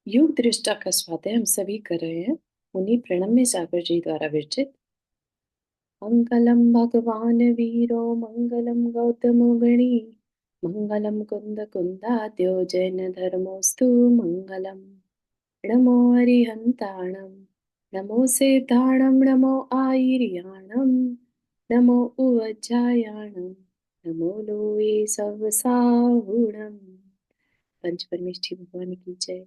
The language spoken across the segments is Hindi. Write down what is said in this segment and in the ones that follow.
योग दृष्टा का स्वाध्याय हम सभी कर रहे हैं। मुनि प्रणम्य सागर जी द्वारा विरचित। मंगलम भगवान वीरो मंगलम गौतम गणी मंगलम कुंद कुंदाद्यो जैन धर्मोस्तु मंगलम। नमो हरिहंताणम नमो सेताणम नमो आयर्याणम नमो उवज्जायाणम नमो लोये सवसाहुणम। पंच परमेष्ठी भगवान की जय।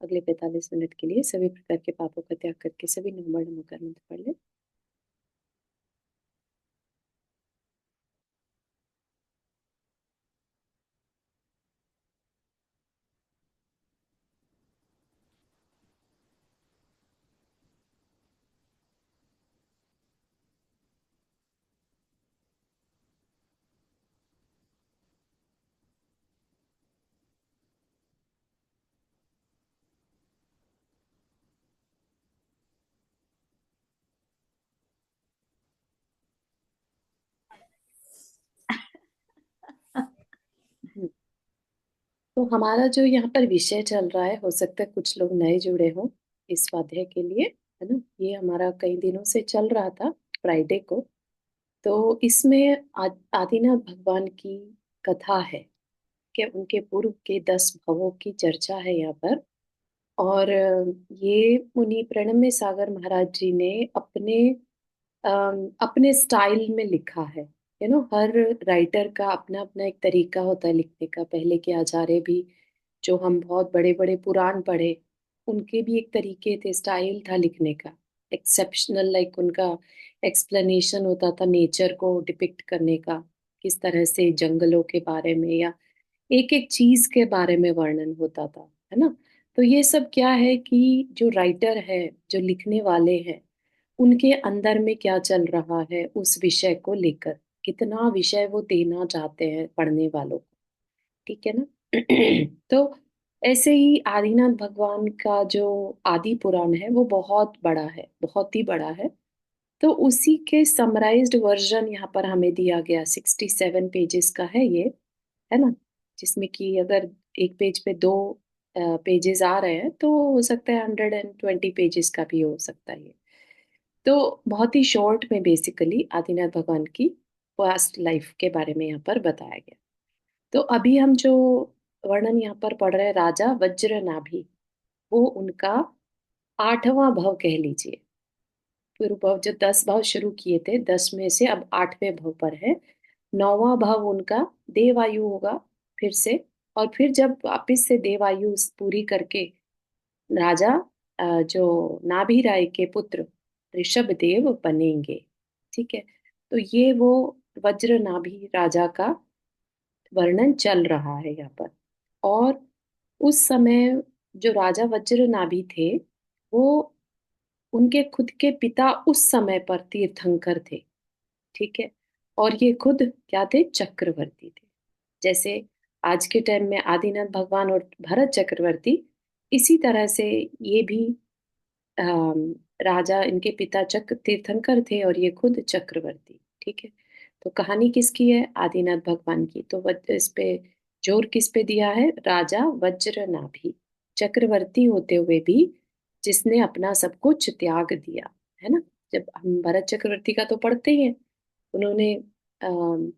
अगले 45 मिनट के लिए सभी प्रकार के पापों का त्याग करके सभी नंबर नमोकार मंत्र पढ़ ले। हम्म, तो हमारा जो यहाँ पर विषय चल रहा है, हो सकता है कुछ लोग नए जुड़े हों इस स्वाध्याय के लिए, है ना। ये हमारा कई दिनों से चल रहा था, फ्राइडे को। तो इसमें आदिनाथ भगवान की कथा है कि उनके पूर्व के 10 भवों की चर्चा है यहाँ पर। और ये मुनि प्रणम्य सागर महाराज जी ने अपने स्टाइल में लिखा है। हर राइटर का अपना अपना एक तरीका होता है लिखने का। पहले के आचार्य भी, जो हम बहुत बड़े बड़े पुराण पढ़े, उनके भी एक तरीके थे, स्टाइल था लिखने का, एक्सेप्शनल। लाइक उनका एक्सप्लेनेशन होता था नेचर को डिपिक्ट करने का, किस तरह से जंगलों के बारे में या एक एक चीज के बारे में वर्णन होता था, है ना। तो ये सब क्या है कि जो राइटर है, जो लिखने वाले हैं, उनके अंदर में क्या चल रहा है उस विषय को लेकर, कितना विषय वो देना चाहते हैं पढ़ने वालों को। ठीक है ना। तो ऐसे ही आदिनाथ भगवान का जो आदि पुराण है वो बहुत बड़ा है, बहुत ही बड़ा है। तो उसी के समराइज्ड वर्जन यहाँ पर हमें दिया गया, 67 पेजेस का है ये, है ना। जिसमें कि अगर एक पेज पे 2 पेजेस आ रहे हैं तो हो सकता है 120 पेजेस का भी हो सकता है ये। तो बहुत ही शॉर्ट में बेसिकली आदिनाथ भगवान की पास्ट लाइफ के बारे में यहाँ पर बताया गया। तो अभी हम जो वर्णन यहाँ पर पढ़ रहे हैं, राजा वज्रनाभि, वो उनका 8वां भव कह लीजिए। पूर्व भव जो 10 भव शुरू किए थे, 10 में से अब 8वें भव पर है। 9वां भव उनका देवायु होगा फिर से। और फिर जब वापिस से देवायु पूरी करके राजा जो नाभि राय के पुत्र ऋषभ देव बनेंगे। ठीक है। तो ये वो वज्र नाभि राजा का वर्णन चल रहा है यहाँ पर। और उस समय जो राजा वज्र नाभि थे, वो उनके खुद के पिता उस समय पर तीर्थंकर थे। ठीक है। और ये खुद क्या थे? चक्रवर्ती थे। जैसे आज के टाइम में आदिनाथ भगवान और भरत चक्रवर्ती, इसी तरह से ये भी अम, राजा, इनके पिता चक्र तीर्थंकर थे और ये खुद चक्रवर्ती। ठीक है। तो कहानी किसकी है? आदिनाथ भगवान की। तो इस पे जोर किस पे दिया है? राजा वज्रनाभि, चक्रवर्ती होते हुए भी जिसने अपना सब कुछ त्याग दिया, है ना। जब हम भरत चक्रवर्ती का तो पढ़ते ही हैं, उन्होंने अम,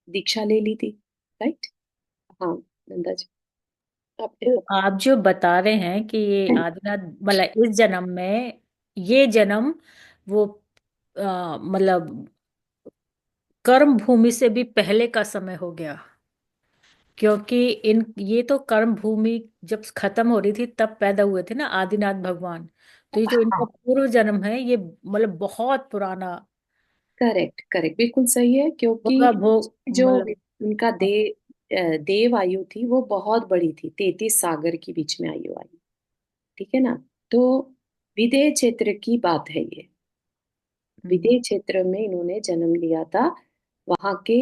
दीक्षा ले ली थी, राइट। हाँ, नंदा जी, आप तो आप जो बता रहे हैं कि ये आदिनाथ मतलब इस जन्म में ये जन्म वो मतलब कर्म भूमि से भी पहले का समय हो गया, क्योंकि इन ये तो कर्म भूमि जब खत्म हो रही थी तब पैदा हुए थे ना आदिनाथ भगवान। तो ये जो इनका हाँ, पूर्व जन्म है ये मतलब बहुत पुराना करेक्ट करेक्ट, बिल्कुल सही है। होगा क्योंकि वो जो मतलब। उनका देव आयु थी वो बहुत बड़ी थी, 33 सागर की बीच में आयु आई। ठीक है ना। तो विदेह क्षेत्र की बात है ये। हम्म। विदेह क्षेत्र में इन्होंने जन्म लिया था। वहां के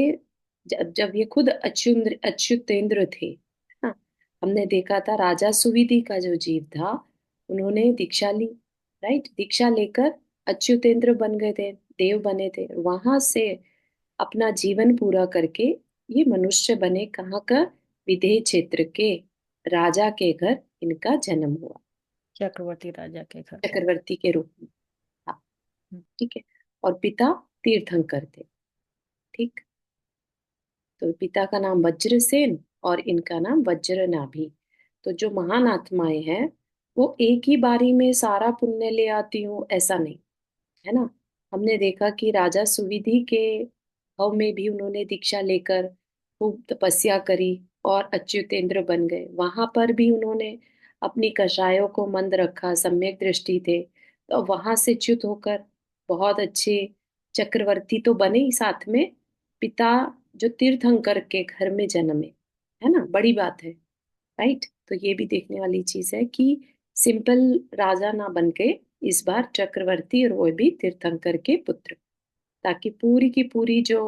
जब जब ये खुद अच्युतेंद्र थे, हाँ, हमने देखा था राजा सुविधि का जो जीव था, उन्होंने दीक्षा ली, राइट। दीक्षा लेकर अच्युतेंद्र बन गए थे, देव बने थे। वहां से अपना जीवन पूरा करके ये मनुष्य बने, कहाँ का? विदेह क्षेत्र के राजा के घर इनका जन्म हुआ, चक्रवर्ती राजा के घर में। चक्रवर्ती के रूप में। हाँ, हम्म, ठीक है। और पिता तीर्थंकर थे। ठीक। तो पिता का नाम वज्रसेन और इनका नाम वज्रनाभि। तो जो महान आत्माएं हैं वो एक ही बारी में सारा पुण्य ले आती हूँ ऐसा नहीं, है ना। हमने देखा कि राजा सुविधि के भव में भी उन्होंने दीक्षा लेकर खूब तपस्या करी और अच्युतेंद्र बन गए। वहां पर भी उन्होंने अपनी कषायों को मंद रखा, सम्यक दृष्टि थे, तो वहां से च्युत होकर बहुत अच्छे चक्रवर्ती तो बने ही, साथ में पिता जो तीर्थंकर के घर में जन्मे, है ना, बड़ी बात है। राइट। तो ये भी देखने वाली चीज है कि सिंपल राजा ना बन के इस बार चक्रवर्ती, और वो भी तीर्थंकर के पुत्र, ताकि पूरी की पूरी जो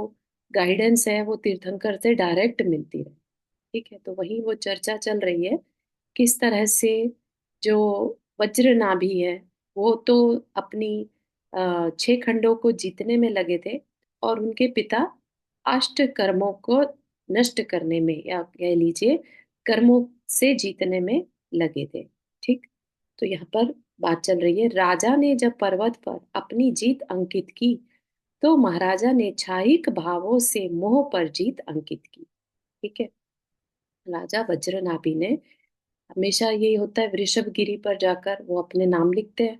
गाइडेंस है वो तीर्थंकर से डायरेक्ट मिलती रहे। ठीक है। तो वही वो चर्चा चल रही है किस तरह से जो वज्र नाभि है वो तो अपनी 6 खंडों को जीतने में लगे थे, और उनके पिता अष्ट कर्मों को नष्ट करने में, या कह लीजिए कर्मों से जीतने में लगे थे। ठीक। तो यहाँ पर बात चल रही है, राजा ने जब पर्वत पर अपनी जीत अंकित की तो महाराजा ने छायिक भावों से मोह पर जीत अंकित की। ठीक है। राजा वज्रनाभि ने, हमेशा यही होता है, वृषभ गिरी पर जाकर वो अपने नाम लिखते हैं।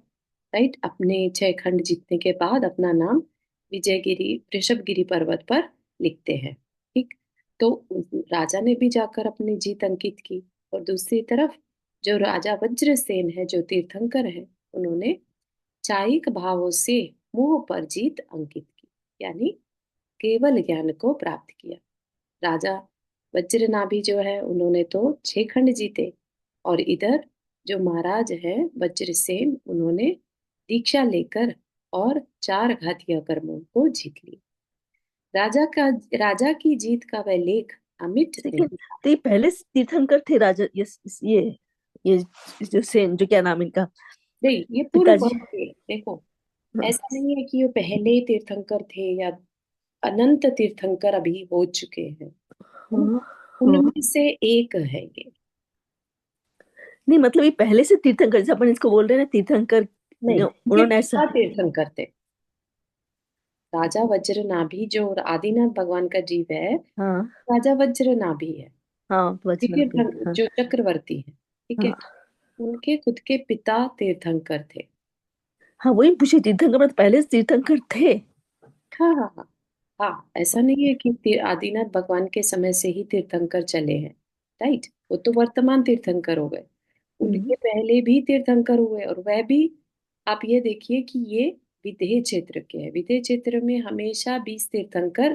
राइट। अपने 6 खंड जीतने के बाद अपना नाम विजयगिरी, वृषभगिरी पर्वत पर लिखते हैं। ठीक। तो राजा ने भी जाकर अपनी जीत अंकित की, और दूसरी तरफ जो राजा वज्रसेन है जो तीर्थंकर है, उन्होंने चायिक भावों से मोह पर जीत अंकित की, यानी केवल ज्ञान को प्राप्त किया। राजा वज्रनाभि जो है उन्होंने तो 6 खंड जीते, और इधर जो महाराज है वज्रसेन, उन्होंने दीक्षा लेकर और 4 घातीय कर्मों को जीत लिया। राजा की जीत का वह लेख अमिट लेकिन नहीं था। तो ये पहले से तीर्थंकर थे राजा, ये जो सेन, जो क्या नाम इनका, नहीं, ये पूर्व पिताजी। वंश के देखो, हाँ ऐसा नहीं है कि ये पहले ही तीर्थंकर थे या अनंत तीर्थंकर अभी हो चुके हैं, है ना। हाँ हाँ। उनमें से एक है ये। नहीं मतलब ये पहले से तीर्थंकर, जैसे अपन इसको बोल रहे हैं ना तीर्थंकर, नहीं, इनके उन्होंने ऐसा। पिता तीर्थंकर थे। राजा वज्रनाभि जो आदिनाथ भगवान का जीव है, हाँ राजा वज्रनाभि है। हाँ, वचना भी। हाँ जो चक्रवर्ती है, ठीक है, हाँ उनके खुद के पिता तीर्थंकर थे। हाँ, वही पूछे, तीर्थंकर मतलब पहले से तीर्थंकर थे। हाँ हाँ हाँ। हाँ, ऐसा नहीं है कि आदिनाथ भगवान के समय से ही तीर्थंकर चले हैं। राइट। वो तो वर्तमान तीर्थंकर हो गए, हम्म, उनके पहले भी तीर्थंकर हुए, और वह भी, आप ये देखिए कि ये विदेह क्षेत्र के हैं। विदेह क्षेत्र में हमेशा 20 तीर्थंकर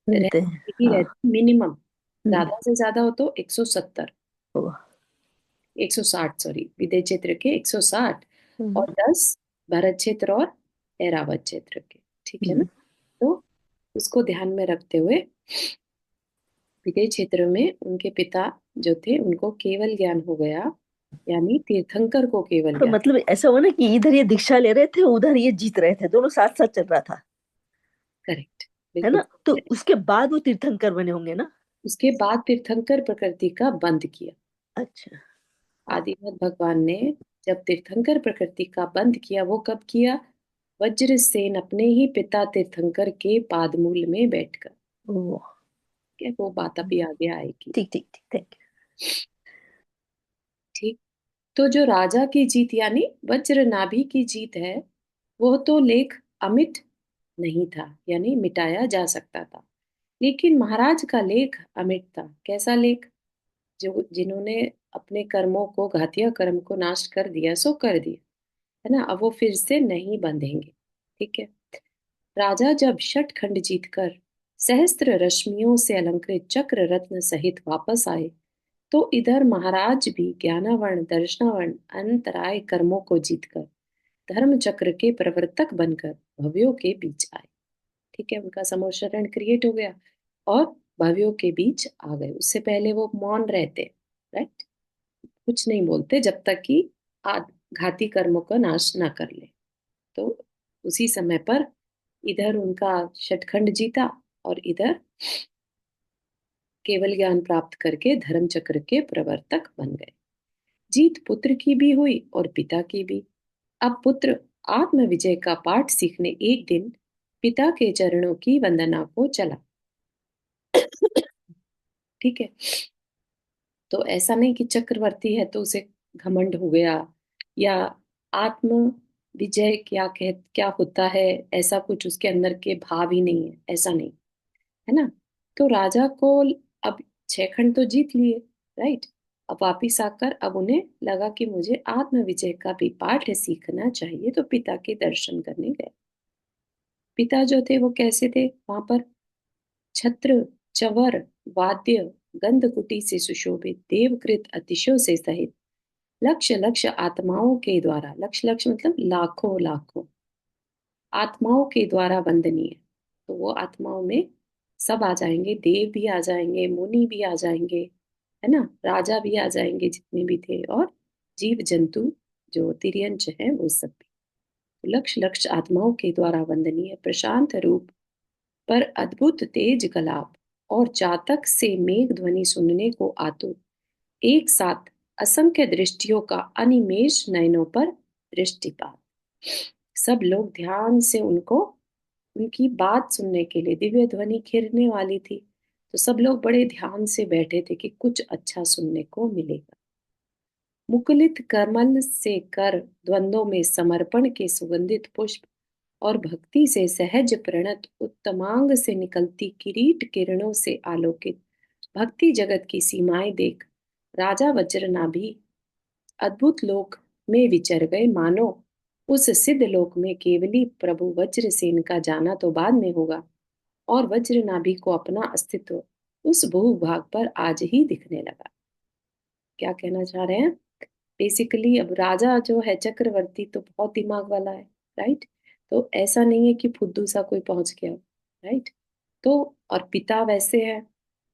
रहते हैं। रहते ही हाँ। रहते, मिनिमम। हम्म, ज्यादा से ज्यादा हो तो 170, हुआ। 160, सॉरी, विदेह क्षेत्र के 160, हम्म, और 10 भरत क्षेत्र और ऐरावत क्षेत्र के। ठीक है ना। हम्म। तो उसको ध्यान में रखते हुए विदेह क्षेत्र में उनके पिता जो थे उनको केवल ज्ञान हो गया, यानी तीर्थंकर को केवल तो ज्ञान। मतलब ऐसा हुआ ना कि इधर ये दीक्षा ले रहे थे, उधर ये जीत रहे थे, दोनों साथ साथ चल रहा था। करेक्ट। है बिल्कुल। ना, तो उसके बाद वो तीर्थंकर बने होंगे ना। उसके बाद तीर्थंकर प्रकृति का बंद किया। अच्छा। आदिनाथ भगवान ने जब तीर्थंकर प्रकृति का बंद किया, वो कब किया? वज्रसेन अपने ही पिता तीर्थंकर के पादमूल में बैठकर। ओ। क्या वो बात अभी आगे आएगी। ठीक ठीक ठीक, थैंक ठीक। तो जो राजा की जीत यानी वज्रनाभि की जीत है, वो तो लेख अमिट नहीं था, यानी मिटाया जा सकता था। लेकिन महाराज का लेख अमिट था। कैसा लेख? जो जिन्होंने अपने कर्मों को, घातिया कर्म को नाश कर दिया सो कर दिया, है ना। अब वो फिर से नहीं बंधेंगे। ठीक है। राजा जब 6 खंड जीतकर सहस्त्र रश्मियों से अलंकृत चक्र रत्न सहित वापस आए, तो इधर महाराज भी ज्ञानावर्ण दर्शनावर्ण अंतराय कर्मों को जीतकर धर्म चक्र के प्रवर्तक बनकर भव्यों के बीच आए। ठीक है। उनका समोशरण क्रिएट हो गया और भव्यों के बीच आ गए। उससे पहले वो मौन रहते। राइट। कुछ नहीं बोलते जब तक कि घाती कर्मों का नाश ना कर ले। तो उसी समय पर इधर उनका 6 खंड जीता, और इधर केवल ज्ञान प्राप्त करके धर्म चक्र के प्रवर्तक बन गए। जीत पुत्र की भी हुई और पिता की भी। अब पुत्र आत्म विजय का पाठ सीखने एक दिन पिता के चरणों की वंदना को चला। ठीक है। तो ऐसा नहीं कि चक्रवर्ती है तो उसे घमंड हो गया, या आत्म विजय क्या होता है, ऐसा कुछ उसके अंदर के भाव ही नहीं है, ऐसा नहीं है ना। तो राजा को अब 6 खंड तो जीत लिए, राइट। अब वापिस आकर अब उन्हें लगा कि मुझे आत्म विजय का भी पाठ सीखना चाहिए, तो पिता के दर्शन करने गए। पिता जो थे वो कैसे थे, वहां पर छत्र, चवर, वाद्य, गंधकुटी से सुशोभित देवकृत अतिशयों से सहित लक्ष लक्ष आत्माओं के द्वारा, लक्ष लक्ष मतलब लाखों लाखों आत्माओं के द्वारा वंदनीय। तो वो आत्माओं में सब आ जाएंगे, देव भी आ जाएंगे, मुनि भी आ जाएंगे, है ना, राजा भी आ जाएंगे जितने भी थे, और जीव जंतु जो तिर्यंच हैं वो सब भी। तो लक्ष लक्ष आत्माओं के द्वारा वंदनीय प्रशांत रूप पर अद्भुत तेज कलाप और चातक से मेघ ध्वनि सुनने को आतुर एक साथ असंख्य दृष्टियों का अनिमेष नयनों पर दृष्टिपात। सब लोग ध्यान से उनको, उनकी बात सुनने के लिए, दिव्य ध्वनि खिरने वाली थी, तो सब लोग बड़े ध्यान से बैठे थे कि कुछ अच्छा सुनने को मिलेगा। मुकुलित कमल से कर द्वंद्वों में समर्पण के सुगंधित पुष्प और भक्ति से सहज प्रणत उत्तमांग से निकलती किरीट किरणों से आलोकित भक्ति जगत की सीमाएं देख राजा वज्रनाभि अद्भुत लोक में विचर गए, मानो उस सिद्ध लोक में केवली प्रभु वज्रसेन का जाना तो बाद में होगा, और वज्रनाभि को अपना अस्तित्व उस भूभाग पर आज ही दिखने लगा। क्या कहना चाह रहे हैं, बेसिकली अब राजा जो है चक्रवर्ती तो बहुत दिमाग वाला है, राइट। तो ऐसा नहीं है कि फुद्दू सा कोई पहुंच गया, राइट। तो और पिता वैसे है,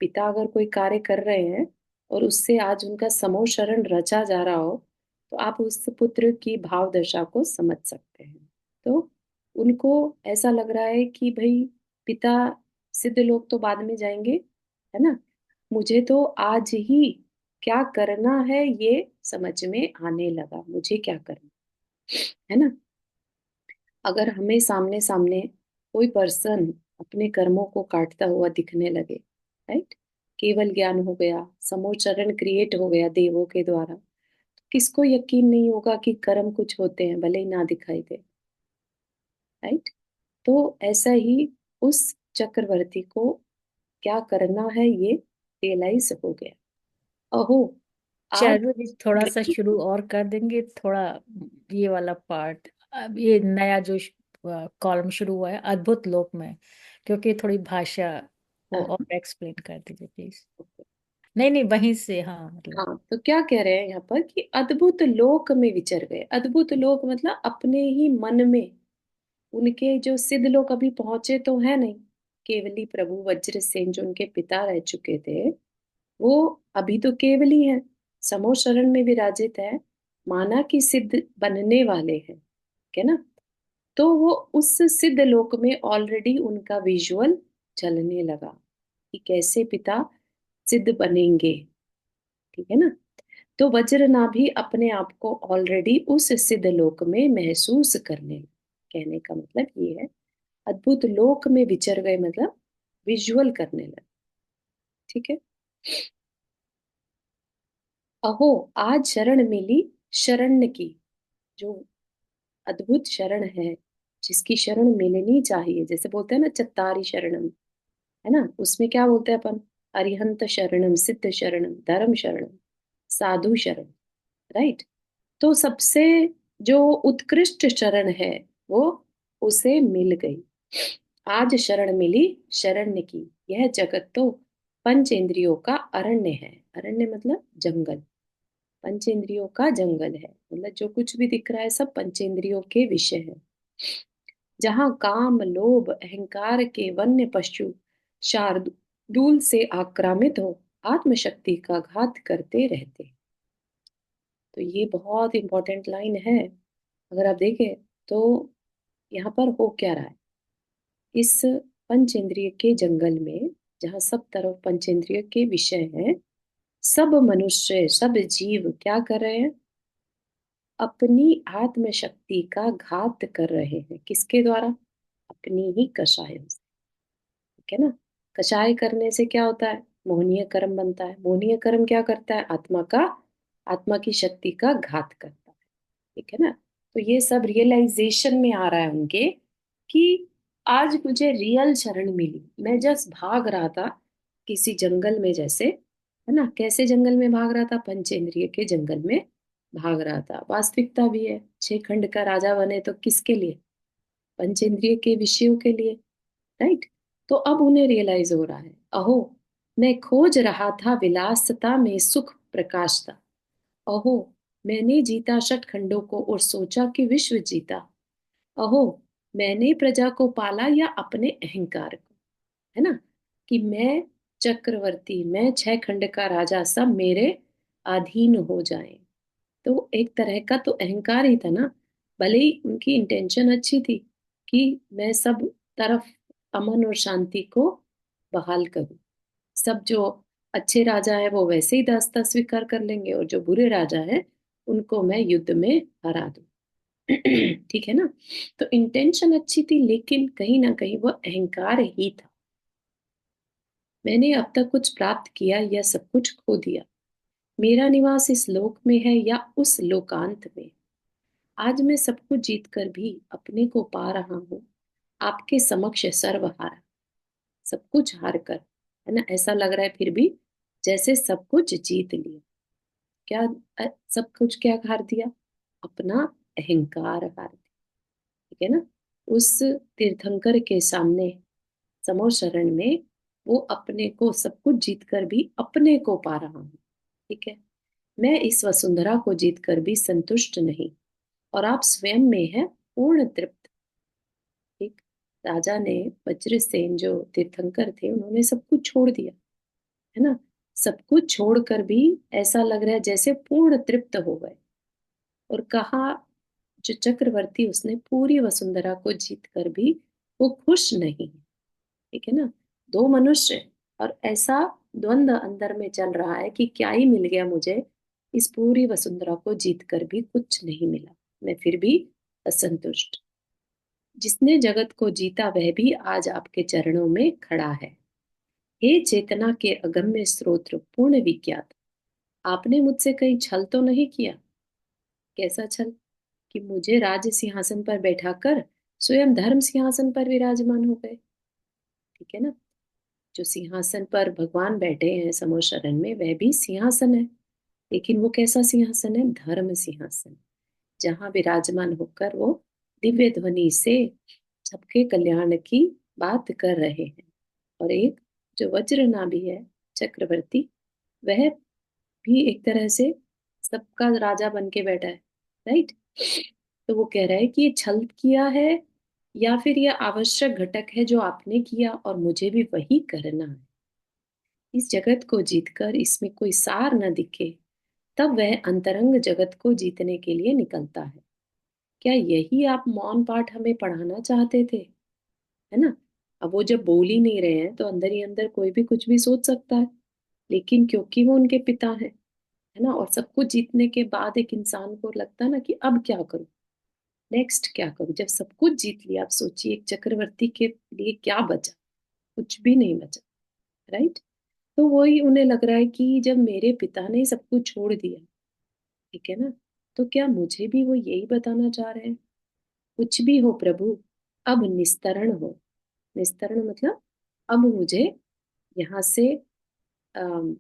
पिता अगर कोई कार्य कर रहे हैं और उससे आज उनका समोह शरण रचा जा रहा हो, तो आप उस पुत्र की भाव दशा को समझ सकते हैं। तो उनको ऐसा लग रहा है कि भाई पिता, सिद्ध लोग तो बाद में जाएंगे, है ना, मुझे तो आज ही क्या करना है ये समझ में आने लगा, मुझे क्या करना है ना। अगर हमें सामने सामने कोई पर्सन अपने कर्मों को काटता हुआ दिखने लगे, राइट, केवल ज्ञान हो गया, समोचरण क्रिएट हो गया देवों के द्वारा, तो किसको यकीन नहीं होगा कि कर्म कुछ होते हैं भले ही ना दिखाई दे, राइट। तो ऐसा ही उस चक्रवर्ती को क्या करना है ये रियलाइज हो गया। अहो आज चलो जी, थोड़ा सा शुरू और कर देंगे थोड़ा, ये वाला पार्ट। अब ये नया जो कॉलम शुरू हुआ है अद्भुत लोक में, क्योंकि थोड़ी भाषा को और एक्सप्लेन कर दीजिए प्लीज। नहीं नहीं, वहीं से, हाँ मतलब। हाँ, तो क्या कह रहे हैं यहाँ पर कि अद्भुत लोक में विचर गए। अद्भुत लोक मतलब अपने ही मन में, उनके जो सिद्ध लोग अभी पहुंचे तो है नहीं, केवली प्रभु वज्रसेन जो उनके पिता रह चुके थे वो अभी तो केवली हैं, समो शरण में विराजित है, माना कि सिद्ध बनने वाले हैं, है ना। तो वो उस सिद्ध लोक में ऑलरेडी उनका विजुअल चलने लगा कि कैसे पिता सिद्ध बनेंगे, ठीक है ना। तो वज्रनाभि अपने आप को ऑलरेडी उस सिद्ध लोक में महसूस करने लगे। कहने का मतलब ये है, अद्भुत लोक में विचर गए मतलब विजुअल करने लगे, ठीक है। अहो आज शरण मिली शरण्य की, जो अद्भुत शरण है, जिसकी शरण मिलनी चाहिए, जैसे बोलते हैं ना चत्तारी शरणम, है ना, उसमें क्या बोलते हैं अपन, अरिहंत शरणम, सिद्ध शरणम, धर्म शरणम, साधु शरण, राइट। तो सबसे जो उत्कृष्ट शरण है वो उसे मिल गई। आज शरण मिली शरण्य की, यह जगत तो पंचेंद्रियों का अरण्य है। अरण्य मतलब जंगल, पंचेंद्रियों का जंगल है, मतलब जो कुछ भी दिख रहा है सब पंचेंद्रियों के विषय है। जहाँ काम लोभ अहंकार के वन्य पशु शार्दूल से आक्रामित हो आत्मशक्ति का घात करते रहते। तो ये बहुत इंपॉर्टेंट लाइन है। अगर आप देखें तो यहाँ पर हो क्या रहा है, इस पंचेंद्रिय के जंगल में, जहाँ सब तरफ पंचेंद्रिय के विषय हैं, सब मनुष्य, सब जीव क्या कर रहे हैं? अपनी आत्मशक्ति का घात कर रहे हैं। किसके द्वारा? अपनी ही कषायों से। ठीक है ना? कषाय करने से क्या होता है? मोहनीय कर्म बनता है। मोहनीय कर्म क्या करता है? आत्मा की शक्ति का घात करता है। ठीक है ना? तो ये सब रियलाइजेशन में आ रहा है उनके कि आज मुझे रियल शरण मिली। मैं जस्ट भाग रहा था किसी जंगल में, जैसे, है ना? कैसे जंगल में भाग रहा था? पंचेंद्रिय के जंगल में भाग रहा था। वास्तविकता भी है, 6 खंड का राजा बने तो किसके लिए? पंचेंद्रिय के विषयों के लिए, राइट? तो अब उन्हें रियलाइज हो रहा है, अहो, मैं खोज रहा था विलासता में सुख प्रकाशता। अहो, मैंने जीता 6 खंडों को और सोचा कि विश्व जीता। अहो, मैंने प्रजा को पाला या अपने अहंकार को, है ना? कि मैं चक्रवर्ती, मैं 6 खंड का राजा, सब मेरे अधीन हो जाए। तो एक तरह का तो अहंकार ही था ना। भले ही उनकी इंटेंशन अच्छी थी कि मैं सब तरफ अमन और शांति को बहाल करूं। सब जो अच्छे राजा है वो वैसे ही दास्ता स्वीकार कर लेंगे, और जो बुरे राजा है उनको मैं युद्ध में हरा दूं। ठीक है ना? तो इंटेंशन अच्छी थी, लेकिन कहीं ना कहीं वो अहंकार ही था। मैंने अब तक कुछ प्राप्त किया या सब कुछ खो दिया? मेरा निवास इस लोक में है या उस लोकांत में? आज मैं सब कुछ जीत कर भी अपने को पा रहा हूँ आपके समक्ष सर्वहारा। सब कुछ हार कर, है ना? ऐसा लग रहा है फिर भी जैसे सब कुछ जीत लिया। क्या? सब कुछ क्या हार दिया? अपना अहंकार हार दिया। ठीक है ना? उस तीर्थंकर के सामने, समो शरण में, वो अपने को सब कुछ जीत कर भी अपने को पा रहा हूँ। ठीक है? मैं इस वसुंधरा को जीत कर भी संतुष्ट नहीं, और आप स्वयं में है पूर्ण तृप्त। ठीक? राजा ने, वज्रसेन जो तीर्थंकर थे, उन्होंने सब कुछ छोड़ दिया, है ना? सब कुछ छोड़कर भी ऐसा लग रहा है जैसे पूर्ण तृप्त हो गए। और कहा, जो चक्रवर्ती, उसने पूरी वसुंधरा को जीत कर भी वो खुश नहीं है। ठीक है ना? दो मनुष्य, और ऐसा द्वंद्व अंदर में चल रहा है कि क्या ही मिल गया मुझे? इस पूरी वसुंधरा को जीत कर भी कुछ नहीं मिला, मैं फिर भी असंतुष्ट। जिसने जगत को जीता वह भी आज आपके चरणों में खड़ा है। हे चेतना के अगम्य स्रोत पूर्ण विज्ञात, आपने मुझसे कहीं छल तो नहीं किया? कैसा छल? कि मुझे राज सिंहासन पर बैठाकर स्वयं धर्म सिंहासन पर विराजमान हो गए। ठीक है ना? जो सिंहासन पर भगवान बैठे हैं समो शरण में, वह भी सिंहासन है, लेकिन वो कैसा सिंहासन है? धर्म सिंहासन, जहां विराजमान होकर वो दिव्य ध्वनि से सबके कल्याण की बात कर रहे हैं। और एक जो वज्र नाभि है, चक्रवर्ती, वह भी एक तरह से सबका राजा बन के बैठा है, राइट? तो वो कह रहा है कि ये छल किया है या फिर ये आवश्यक घटक है जो आपने किया, और मुझे भी वही करना है। इस जगत को जीतकर इसमें कोई सार न दिखे, तब वह अंतरंग जगत को जीतने के लिए निकलता है। क्या यही आप मौन पाठ हमें पढ़ाना चाहते थे? है ना? अब वो जब बोल ही नहीं रहे हैं तो अंदर ही अंदर कोई भी कुछ भी सोच सकता है, लेकिन क्योंकि वो उनके पिता हैं, है ना? और सब कुछ जीतने के बाद एक इंसान को लगता है ना कि अब क्या करूं, नेक्स्ट क्या करूं? जब सब कुछ जीत लिया, आप सोचिए एक चक्रवर्ती के लिए क्या बचा? कुछ भी नहीं बचा, राइट? तो वही उन्हें लग रहा है कि जब मेरे पिता ने सब कुछ छोड़ दिया, ठीक है ना, तो क्या मुझे भी वो यही बताना चाह रहे हैं? कुछ भी हो प्रभु, अब निस्तरण हो। निस्तरण मतलब अब मुझे यहाँ से अम,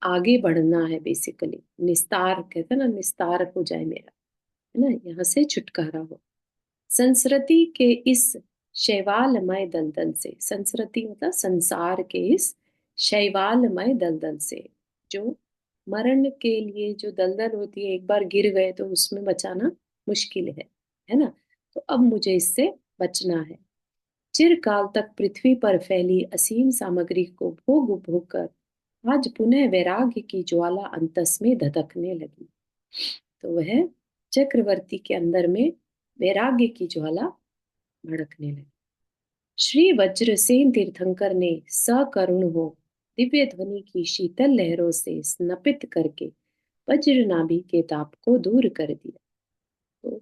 आगे बढ़ना है, बेसिकली निस्तार कहते हैं ना, निस्तार हो जाए मेरा, है ना? यहाँ से छुटकारा हो। संस्कृति के इस शैवालमय दलदल से, संस्कृति मतलब संसार के इस शैवालमय दलदल से, जो मरण के लिए जो दलदल होती है, एक बार गिर गए तो उसमें बचाना मुश्किल है ना? तो अब मुझे इससे बचना है। चिरकाल तक पृथ्वी पर फैली असीम सामग्री को भोग भोग कर आज पुनः वैराग्य की ज्वाला अंतस में धधकने लगी। तो वह चक्रवर्ती के अंदर में वैराग्य की ज्वाला भड़कने लगी। श्री वज्रसेन तीर्थंकर ने सकरुण हो दिव्य ध्वनि की शीतल लहरों से स्नपित करके वज्र नाभि के ताप को दूर कर दिया। तो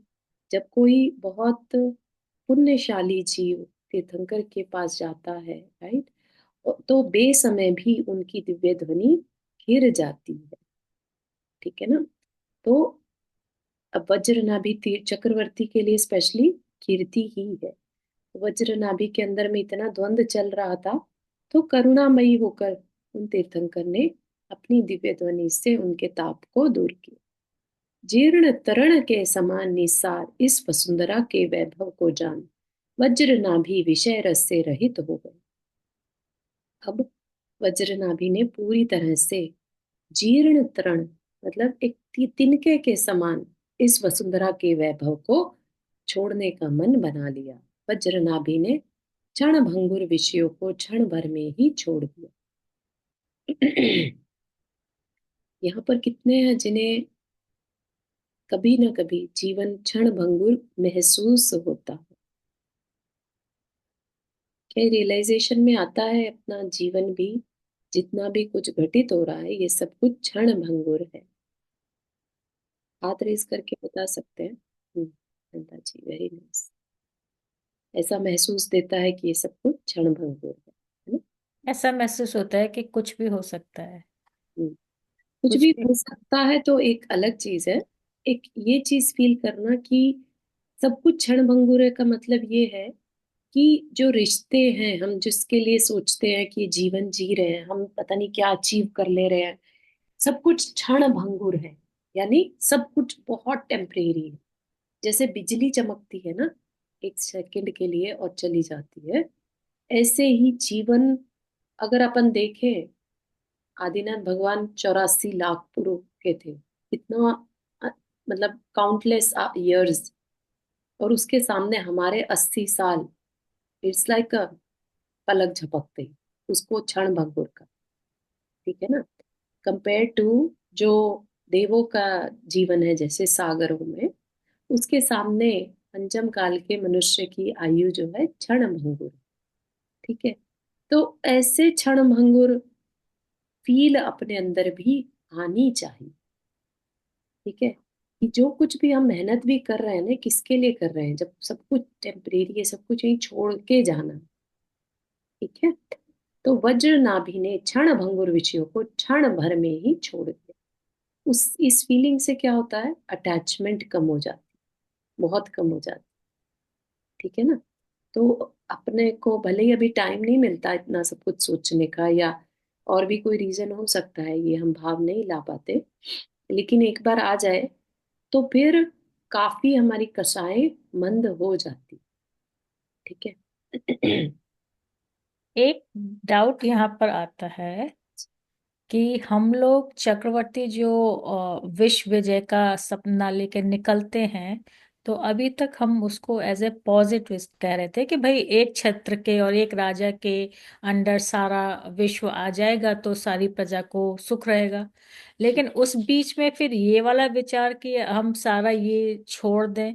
जब कोई बहुत पुण्यशाली जीव तीर्थंकर के पास जाता है, राइट, तो बेसमय भी उनकी दिव्य ध्वनि घिर जाती है। ठीक है ना। तो अब वज्रनाभि तीर चक्रवर्ती के लिए स्पेशली कीर्ति ही है। वज्रनाभि के अंदर में इतना द्वंद चल रहा था, तो करुणामयी होकर उन तीर्थंकर ने अपनी दिव्य ध्वनि से उनके ताप को दूर किया। जीर्ण तरण के समान निसार इस वसुंधरा के वैभव को जान वज्रनाभि विषय रस से रहित हो गए। अब वज्रनाभि ने पूरी तरह से जीर्ण तृण मतलब एक तिनके के समान इस वसुंधरा के वैभव को छोड़ने का मन बना लिया। वज्रनाभि ने क्षण भंगुर विषयों को क्षण भर में ही छोड़ दिया। यहाँ पर कितने हैं जिन्हें कभी ना कभी जीवन क्षण भंगुर महसूस होता है। क्या रियलाइजेशन में आता है अपना जीवन भी, जितना भी कुछ घटित हो रहा है, ये सब कुछ क्षण भंगुर है। हाथ रेस करके बता सकते हैं। Nanda ji, very nice. ऐसा महसूस देता है कि ये सब कुछ क्षण भंगुर है ना। ऐसा महसूस होता है कि कुछ भी हो सकता है। हम्म, कुछ कुछ भी भी। हो सकता है तो एक अलग चीज है। एक ये चीज फील करना कि सब कुछ क्षण भंगुर है का मतलब ये है कि जो रिश्ते हैं हम जिसके लिए सोचते हैं कि जीवन जी रहे हैं, हम पता नहीं क्या अचीव कर ले रहे हैं, सब कुछ क्षण भंगुर है। यानी सब कुछ बहुत टेम्परेरी है। जैसे बिजली चमकती है ना एक सेकंड के लिए और चली जाती है, ऐसे ही जीवन अगर अपन देखें, आदिनाथ भगवान 84 लाख पुरुष के थे। इतना अ, मतलब काउंटलेस इयर्स, और उसके सामने हमारे 80 साल। इट्स लाइक अ पलक झपकते ही उसको क्षण भंगुर का। ठीक है ना। कंपेयर टू जो देवों का जीवन है जैसे सागरों में, उसके सामने पंचम काल के मनुष्य की आयु जो है क्षण भंगुर। ठीक है। तो ऐसे क्षण भंगुर फील अपने अंदर भी आनी चाहिए। ठीक है। कि जो कुछ भी हम मेहनत भी कर रहे हैं ना, किसके लिए कर रहे हैं, जब सब कुछ टेम्परेरी है, सब कुछ यहीं छोड़ के जाना। ठीक है। तो वज्र नाभि ने क्षण भंगुर विषयों को क्षण भर में ही छोड़ दिया। उस इस फीलिंग से क्या होता है, अटैचमेंट कम हो जाती, बहुत कम हो जाती। ठीक है ना। तो अपने को भले ही अभी टाइम नहीं मिलता इतना सब कुछ सोचने का, या और भी कोई रीजन हो सकता है, ये हम भाव नहीं ला पाते, लेकिन एक बार आ जाए तो फिर काफी हमारी कषाएं मंद हो जाती। ठीक है। एक डाउट यहाँ पर आता है कि हम लोग चक्रवर्ती जो विश्व विजय का सपना लेकर निकलते हैं, तो अभी तक हम उसको एज ए पॉजिटिव कह रहे थे कि भाई एक छत्र के और एक राजा के अंडर सारा विश्व आ जाएगा तो सारी प्रजा को सुख रहेगा। लेकिन उस बीच में फिर ये वाला विचार कि हम सारा ये छोड़ दें,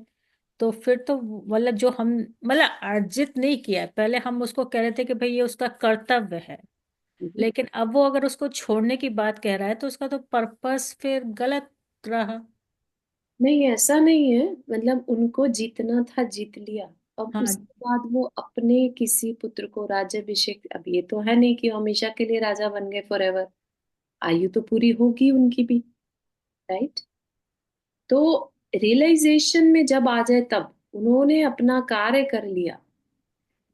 तो फिर तो मतलब जो हम मतलब अर्जित नहीं किया है, पहले हम उसको कह रहे थे कि भाई ये उसका कर्तव्य है, लेकिन अब वो अगर उसको छोड़ने की बात कह रहा है तो उसका तो पर्पस फिर गलत रहा। नहीं, ऐसा नहीं है। मतलब उनको जीतना था, जीत लिया। अब हाँ। उसके बाद वो अपने किसी पुत्र को राज्याभिषेक, अब ये तो है नहीं कि हमेशा के लिए राजा बन गए फॉर एवर। आयु तो पूरी होगी उनकी भी, राइट। तो रियलाइजेशन में जब आ जाए तब उन्होंने अपना कार्य कर लिया।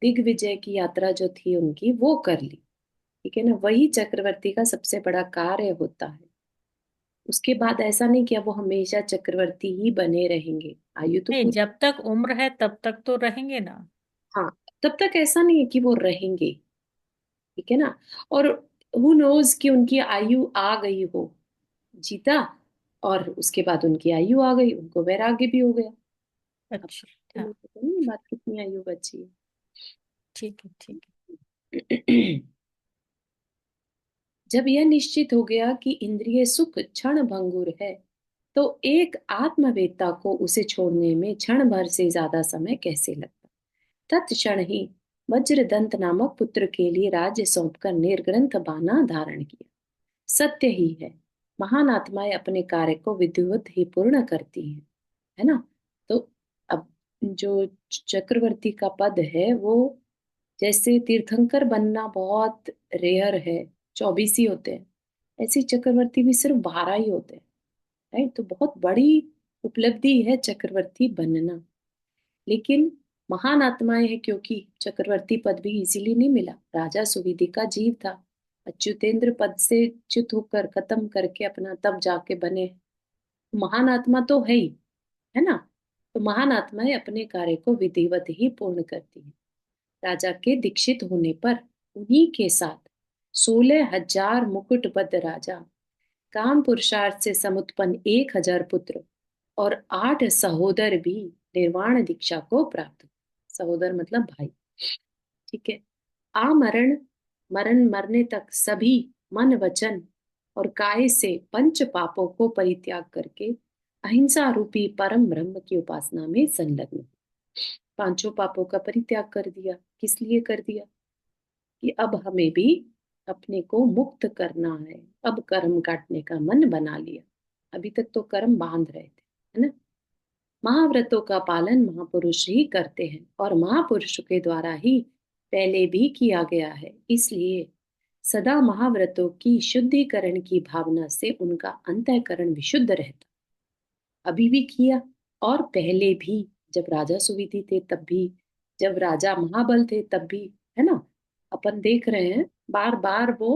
दिग्विजय की यात्रा जो थी उनकी वो कर ली। ठीक है ना। वही चक्रवर्ती का सबसे बड़ा कार्य होता है। उसके बाद ऐसा नहीं कि अब वो हमेशा चक्रवर्ती ही बने रहेंगे, आयु तो नहीं, पूरी। जब तक उम्र है तब तक तो रहेंगे ना। हाँ, तब तक ऐसा नहीं है कि वो रहेंगे। ठीक है ना। और हु नोज कि उनकी आयु आ गई हो, जीता, और उसके बाद उनकी आयु आ गई, उनको वैराग्य भी हो गया। अब अच्छा। तुम्हें हाँ। पता नहीं बात कितनी आयु बची ठीक है, ठीक है। जब यह निश्चित हो गया कि इंद्रिय सुख क्षण भंगुर है, तो एक आत्मवेत्ता को उसे छोड़ने में क्षण भर से ज्यादा समय कैसे लगता। तत्क्षण ही वज्रदंत नामक पुत्र के लिए राज्य सौंपकर निर्ग्रंथ बाना धारण किया। सत्य ही है, महान आत्माएं अपने कार्य को विधिवत ही पूर्ण करती हैं, है ना। तो अब जो चक्रवर्ती का पद है वो, जैसे तीर्थंकर बनना बहुत रेयर है, 24 ही होते हैं, ऐसे चक्रवर्ती भी सिर्फ 12 ही होते हैं, राइट। तो बहुत बड़ी उपलब्धि है चक्रवर्ती बनना। लेकिन महान आत्माएं हैं, क्योंकि चक्रवर्ती पद भी इजीली नहीं मिला। राजा सुविधि का जीव था, अच्युतेंद्र पद से च्युत होकर खत्म करके अपना तब जाके बने। महान आत्मा तो है ही, है ना। तो महान आत्माएं अपने कार्य को विधिवत ही पूर्ण करती हैं। राजा के दीक्षित होने पर उन्हीं के साथ 16,000 मुकुटबद्ध राजा, काम पुरुषार्थ से समुत्पन्न 1,000 पुत्र और 8 सहोदर भी निर्वाण दीक्षा को प्राप्त हुए। सहोदर मतलब भाई, ठीक है। आमरण मरण मरने तक सभी मन वचन और काय से पंच पापों को परित्याग करके अहिंसा रूपी परम ब्रह्म की उपासना में संलग्न हुए। पांचों पापों का परित्याग कर दिया। किस लिए कर दिया? कि अब हमें भी अपने को मुक्त करना है। अब कर्म काटने का मन बना लिया, अभी तक तो कर्म बांध रहे थे, है ना। महाव्रतों का पालन महापुरुष ही करते हैं और महापुरुष के द्वारा ही पहले भी किया गया है। इसलिए सदा महाव्रतों की शुद्धिकरण की भावना से उनका अंतःकरण विशुद्ध रहता। अभी भी किया, और पहले भी, जब राजा सुविधि थे तब भी, जब राजा महाबल थे तब भी, है ना। अपन देख रहे हैं बार बार वो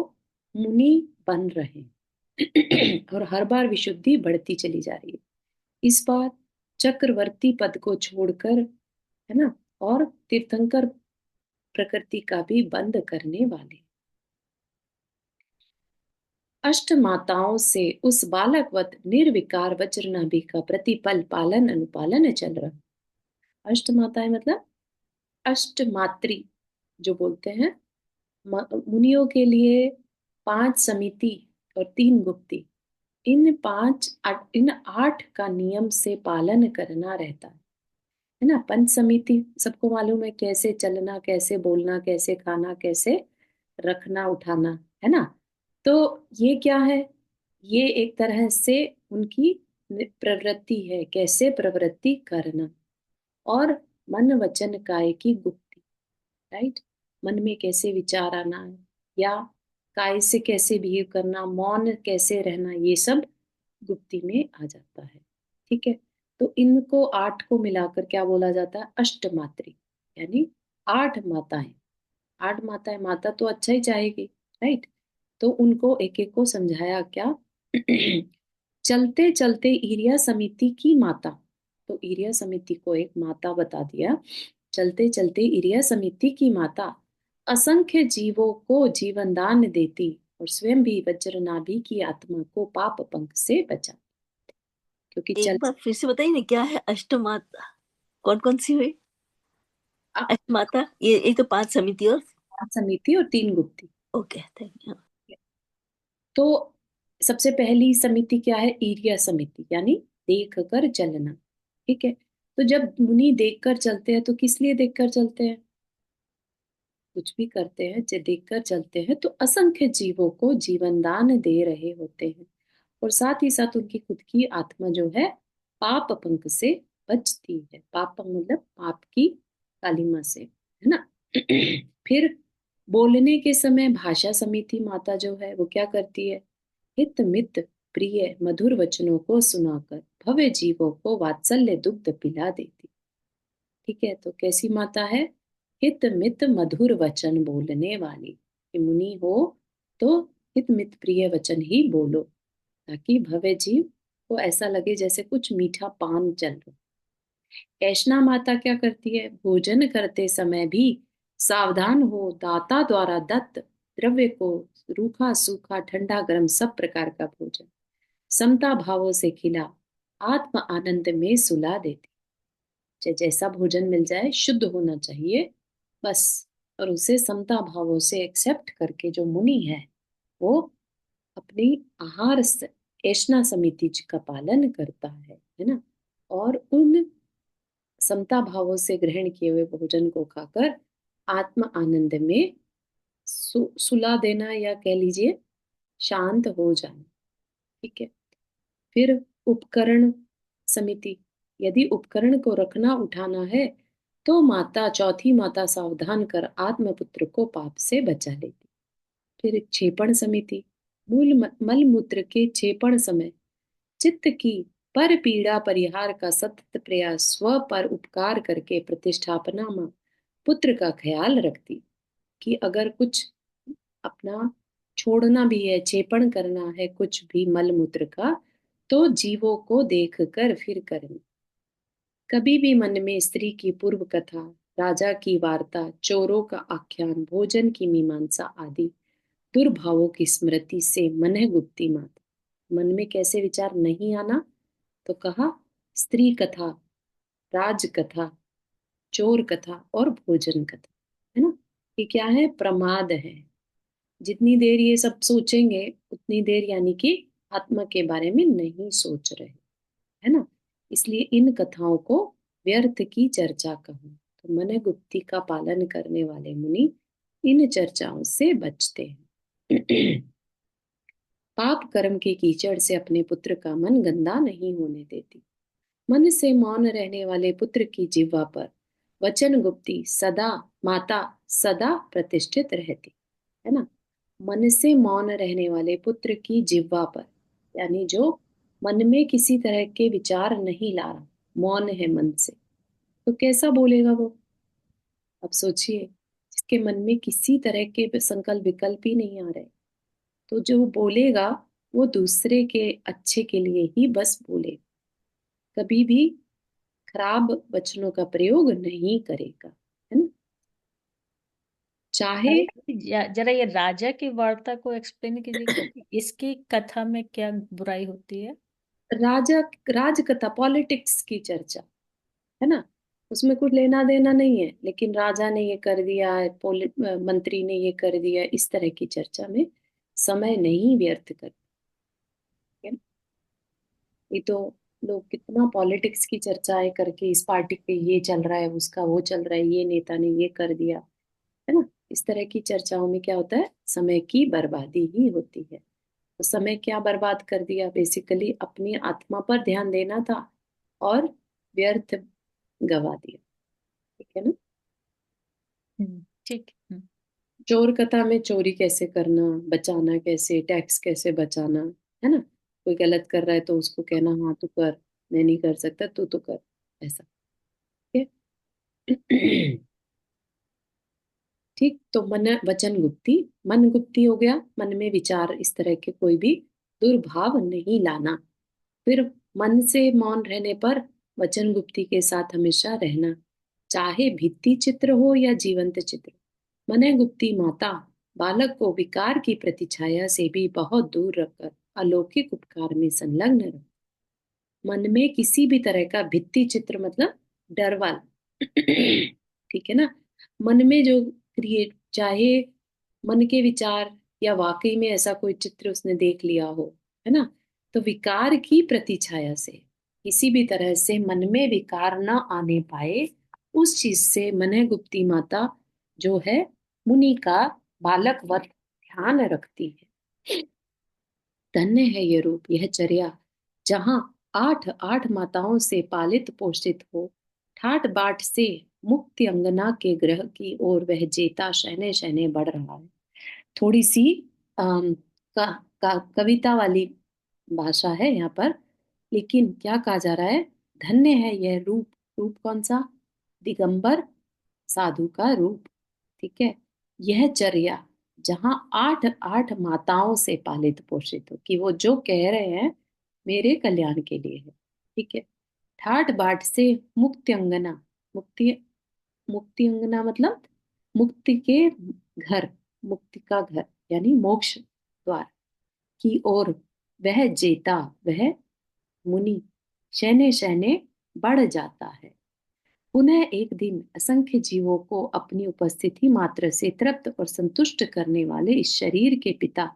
मुनि बन रहे हैं और हर बार विशुद्धि बढ़ती चली जा रही है। इस बार चक्रवर्ती पद को छोड़कर, है ना, और तीर्थंकर प्रकृति का भी बंद करने वाले। अष्ट माताओं से उस बालकवत निर्विकार वज्रनाभि का प्रतिपल पालन अनुपालन चल रहा। अष्ट माताएं मतलब अष्ट मात्री जो बोलते हैं, मुनियों के लिए 5 समिति और 3 गुप्ती। इन 8 का नियम से पालन करना रहता है ना। पंच समिति सबको मालूम है, कैसे चलना, कैसे बोलना, कैसे खाना, कैसे रखना उठाना, है ना। तो ये क्या है? ये एक तरह से उनकी प्रवृत्ति है, कैसे प्रवृत्ति करना। और मन वचन काय की गुप्ती, राइट। मन में कैसे विचार आना है, या काय से कैसे बिहेव करना, मौन कैसे रहना, ये सब गुप्ती में आ जाता है, ठीक है। तो इनको 8 को मिलाकर क्या बोला जाता है? अष्टमात्री, यानी 8 माताएं। 8 माताएं, माता तो अच्छा ही चाहेगी, राइट। तो उनको एक एक को समझाया क्या चलते चलते ईरिया समिति की माता, तो ईरिया समिति को एक माता बता दिया। चलते चलते ईरिया समिति की माता असंख्य जीवों को जीवन दान देती और स्वयं भी वज्रनाभि की आत्मा को पाप पंख से बचा, क्योंकि एक बार फिर से बताइए ना, क्या है अष्टमाता? कौन कौन सी हुई अष्टमाता? ये तो 5 समिति और समिति और 3 गुप्ती। Okay, thank you. तो सबसे पहली समिति क्या है? ईरिया समिति, यानी देख कर चलना, ठीक है। तो जब मुनि देख कर चलते हैं तो किस लिए देख कर चलते हैं? कुछ भी करते हैं जो देख कर चलते हैं तो असंख्य जीवों को जीवन दान दे रहे होते हैं, और साथ ही साथ उनकी खुद की आत्मा जो है पाप पंख से बचती है। पाप पंख मतलब पाप की कालिमा से, है ना। फिर बोलने के समय भाषा समिति माता जो है वो क्या करती है? हित मित प्रिय मधुर वचनों को सुनाकर भव्य जीवों को वात्सल्य दुग्ध पिला देती, ठीक है। तो कैसी माता है? हित मित मधुर वचन बोलने वाली। कि मुनि हो तो हित मित प्रिय वचन ही बोलो, ताकि भव्य जीव को ऐसा लगे जैसे कुछ मीठा पान चल रहा। ऐशना माता क्या करती है? भोजन करते समय भी सावधान हो, दाता द्वारा दत्त द्रव्य को रूखा सूखा ठंडा गर्म सब प्रकार का भोजन समता भावों से खिला आत्म आनंद में सुला देती। जैसा भोजन मिल जाए शुद्ध होना चाहिए बस, और उसे समता भावों से एक्सेप्ट करके जो मुनि है वो अपनी आहार ऐशना समिति का पालन करता है ना। और उन समता भावों से ग्रहण किए हुए भोजन को खाकर आत्म आनंद में सुला देना, या कह लीजिए शांत हो जाना। ठीक है। फिर उपकरण समिति, यदि उपकरण को रखना उठाना है तो माता, चौथी माता सावधान कर आत्मपुत्र को पाप से बचा लेती। फिर क्षेपण समिति, मल मूत्र के क्षेपण समय चित्त की पर पीड़ा परिहार का सतत प्रयास, स्व पर उपकार करके प्रतिष्ठापना में पुत्र का ख्याल रखती। कि अगर कुछ अपना छोड़ना भी है, क्षेपण करना है कुछ भी मल मूत्र का, तो जीवों को देख कर फिर करना। कभी भी मन में स्त्री की पूर्व कथा, राजा की वार्ता, चोरों का आख्यान, भोजन की मीमांसा आदि दुर्भावों की स्मृति से मन गुप्ती मात। मन में कैसे विचार नहीं आना, तो कहा स्त्री कथा, राज कथा, चोर कथा और भोजन कथा, है ना। ये क्या है? प्रमाद है। जितनी देर ये सब सोचेंगे उतनी देर यानी कि आत्मा के बारे में नहीं सोच रहे, है ना। इसलिए इन कथाओं को व्यर्थ की चर्चा कहूं। तो मन गुप्ती का पालन करने वाले मुनि इन चर्चाओं से बचते हैं। पाप कर्म के कीचड़ से अपने पुत्र का मन गंदा नहीं होने देती। मन से मौन रहने वाले पुत्र की जिह्वा पर वचन गुप्ती सदा माता सदा प्रतिष्ठित रहती, है ना। मन से मौन रहने वाले पुत्र की जिह्वा पर, यानी जो मन में किसी तरह के विचार नहीं ला रहा, मौन है मन से, तो कैसा बोलेगा वो? अब सोचिए, जिसके मन में किसी तरह के संकल्प विकल्प ही नहीं आ रहे, तो जो बोलेगा वो दूसरे के अच्छे के लिए ही बस बोले, कभी भी खराब वचनों का प्रयोग नहीं करेगा, है ना। चाहे जरा ये राजा की वार्ता को एक्सप्लेन कीजिएगा कि इसकी कथा में क्या बुराई होती है। राजा राजकथा, पॉलिटिक्स की चर्चा, है ना, उसमें कुछ लेना देना नहीं है, लेकिन राजा ने ये कर दिया, मंत्री ने ये कर दिया, इस तरह की चर्चा में समय नहीं व्यर्थ कर। ये तो लोग कितना पॉलिटिक्स की चर्चाएं करके, इस पार्टी पे ये चल रहा है, उसका वो चल रहा है, ये नेता ने ये कर दिया, है ना। इस तरह की चर्चाओं में क्या होता है? समय की बर्बादी ही होती है। तो समय क्या बर्बाद कर दिया? बेसिकली अपनी आत्मा पर ध्यान देना था और व्यर्थ गवा दिया। ठीक है ना। ठीक। चोर कथा में चोरी कैसे करना, बचाना कैसे, टैक्स कैसे बचाना, है ना। कोई गलत कर रहा है तो उसको कहना हाँ तू कर, मैं नहीं कर सकता, तू तो कर, ऐसा। ठीक है। ठीक, तो मन वचन गुप्ती, मन गुप्ती हो गया, मन में विचार इस तरह के कोई भी दुर्भाव नहीं लाना। फिर मन से मौन रहने पर वचन गुप्ती के साथ हमेशा रहना, चाहे भित्ति चित्र हो या जीवंत चित्र। मन गुप्ती माता बालक को विकार की प्रतिछाया से भी बहुत दूर रखकर अलौकिक उपकार में संलग्न रख। मन में किसी भी तरह का भित्ति चित्र मतलब डर वाला, ठीक है ना। मन में जो क्रिएट, चाहे मन के विचार या वाकई में ऐसा कोई चित्र उसने देख लिया हो, है ना, तो विकार की प्रतिछाया से, किसी भी तरह से मन में विकार न आने पाए, उस चीज से मन गुप्ती माता जो है मुनि का बालकवत ध्यान रखती है। धन्य है ये रूप, यह चर्या, जहां आठ आठ माताओं से पालित पोषित हो, ठाट बाट से मुक्ति अंगना के ग्रह की ओर वह जेता शहने शहने बढ़ रहा है। थोड़ी सी अम, कविता वाली भाषा है यहाँ पर, लेकिन क्या कहा जा रहा है? धन्य है यह रूप। रूप कौन सा? दिगंबर साधु का रूप। ठीक है। यह चर्या, जहां आठ आठ माताओं से पालित पोषित हो, कि वो जो कह रहे हैं मेरे कल्याण के लिए है। ठीक है। ठाट बाट से मुक्ति अंगना, मुक्ति मुक्ति अंगना मतलब मुक्ति के घर, मुक्ति का घर यानी मोक्ष द्वार की ओर वह जेता, वह मुनि शहने शहने बढ़ जाता है। पुनः एक दिन असंख्य जीवों को अपनी उपस्थिति मात्र से तृप्त और संतुष्ट करने वाले इस शरीर के पिता,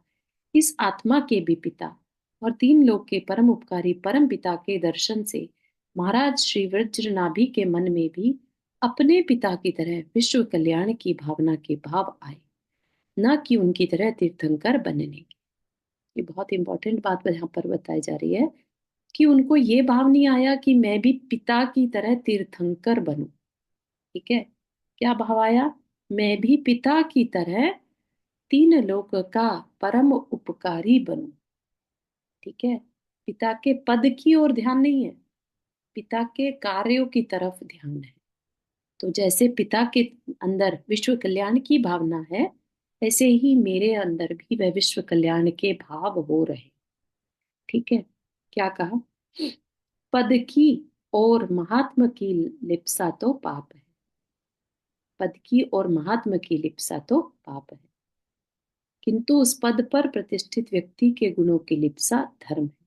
इस आत्मा के भी पिता और तीन लोक के परम उपकारी परम पिता के दर्शन से महाराज श्री वज्रनाभि के मन में भी अपने पिता की तरह विश्व कल्याण की भावना के भाव आए, न कि उनकी तरह तीर्थंकर बनने की। ये बहुत इंपॉर्टेंट बात यहाँ पर बताई जा रही है कि उनको ये भाव नहीं आया कि मैं भी पिता की तरह तीर्थंकर बनूं। ठीक है, क्या भाव आया? मैं भी पिता की तरह तीन लोक का परम उपकारी बनूं। ठीक है, पिता के पद की ओर ध्यान नहीं है, पिता के कार्यों की तरफ ध्यान है। तो जैसे पिता के अंदर विश्व कल्याण की भावना है, ऐसे ही मेरे अंदर भी वह विश्व कल्याण के भाव हो रहे। ठीक है, क्या कहा? पद की और महात्म की लिप्सा तो पाप है। पद की और महात्म की लिप्सा तो पाप है, किंतु उस पद पर प्रतिष्ठित व्यक्ति के गुणों की लिप्सा धर्म है।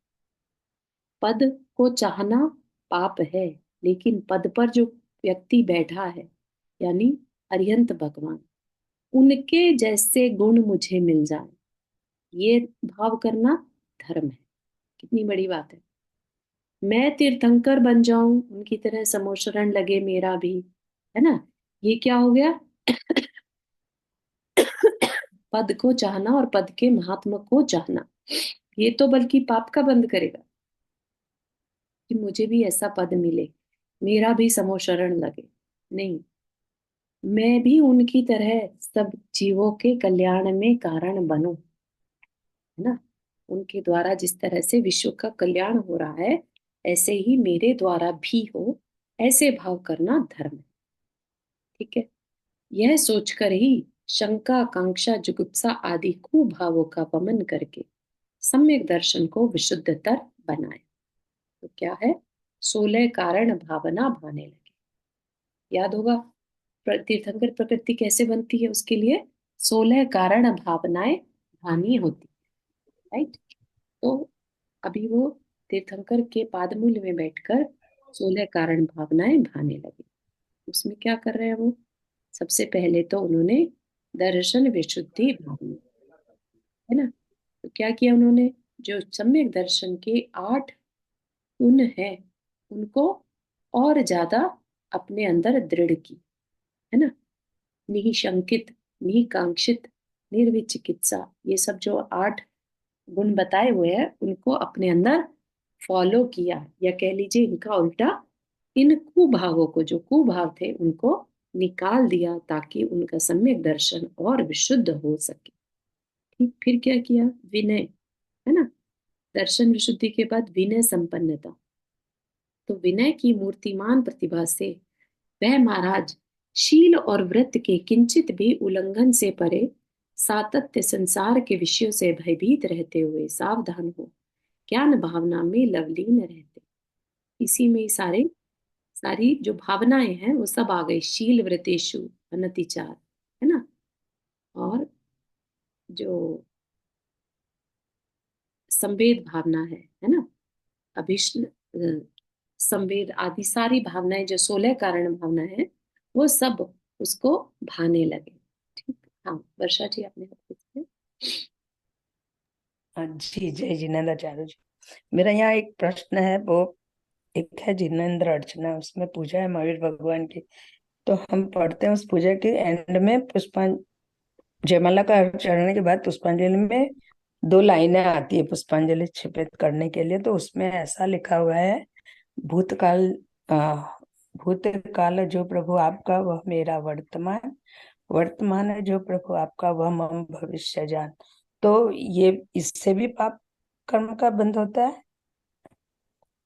पद को चाहना पाप है, लेकिन पद पर जो व्यक्ति बैठा है, यानी अरिहंत भगवान, उनके जैसे गुण मुझे मिल जाए, ये भाव करना धर्म है। कितनी बड़ी बात है। मैं तीर्थंकर बन जाऊं, उनकी तरह समोशरण लगे मेरा भी, है ना, ये क्या हो गया? पद को चाहना और पद के महात्मा को चाहना, ये तो बल्कि पाप का बंद करेगा कि मुझे भी ऐसा पद मिले, मेरा भी समोशरण लगे। नहीं, मैं भी उनकी तरह सब जीवों के कल्याण में कारण बनूं, है ना। उनके द्वारा जिस तरह से विश्व का कल्याण हो रहा है, ऐसे ही मेरे द्वारा भी हो, ऐसे भाव करना धर्म है। ठीक है, यह सोचकर ही शंका, कांक्षा, जुगुप्सा आदि कुभावों का वमन करके सम्यक दर्शन को विशुद्धतर बनाए। तो क्या है? 16 कारण भावना भाने लगे। याद होगा तीर्थंकर प्रकृति कैसे बनती है, उसके लिए 16 कारण भावनाएं भानी होती, राइट। तो अभी वो तीर्थंकर के पादमूल में बैठकर 16 कारण भावनाएं भाने लगे। उसमें क्या कर रहे हैं वो? सबसे पहले तो उन्होंने दर्शन विशुद्धि भावना, है ना। तो क्या किया उन्होंने? जो सम्यक दर्शन के 8 गुण है, उनको और ज्यादा अपने अंदर दृढ़ की, है ना। निशंकित, निकांक्षित, निर्विचिकित्सा, ये सब जो 8 गुण बताए हुए हैं, उनको अपने अंदर फॉलो किया, या कह लीजिए इनका उल्टा, इन कुभावों को, जो कुभाव थे, उनको निकाल दिया, ताकि उनका सम्यक दर्शन और विशुद्ध हो सके। ठीक, फिर क्या किया? विनय, है ना। दर्शन विशुद्धि के बाद विनय संपन्नता। तो विनय की मूर्तिमान प्रतिभा से वह महाराज शील और व्रत के किंचित भी उल्लंघन से परे, सातत्य संसार के विषयों से भयभीत रहते हुए सावधान हो ज्ञान भावना में लवलीन रहते। इसी में ही सारी जो भावनाएं हैं वो सब आ गई। शील व्रतेषु अनतिचार, है ना। और जो संवेद भावना है ना, अभिष्ण, संवेद आदि सारी भावनाएं, जो 16 कारण भावना है, वो सब उसको भाने लगे। ठीक। हाँ वर्षा जी, आपने पूछा। जी, जय जिनेन्द्राचार्य जी। मेरा यहाँ एक प्रश्न है, वो एक है जिनेन्द्र अर्चना, उसमें पूजा है महावीर भगवान की। तो हम पढ़ते हैं उस पूजा के एंड में जयमाला का अर्घ चढ़ने के बाद पुष्पांजलि में 2 लाइनें आती है पुष्पांजलि छिपित करने के लिए। तो उसमें ऐसा लिखा हुआ है, भूतकाल आ, भूतकाल जो प्रभु आपका वह मेरा वर्तमान, वर्तमान है जो प्रभु आपका वह मम भविष्य जान। तो ये इससे भी पाप कर्म का बंध होता है,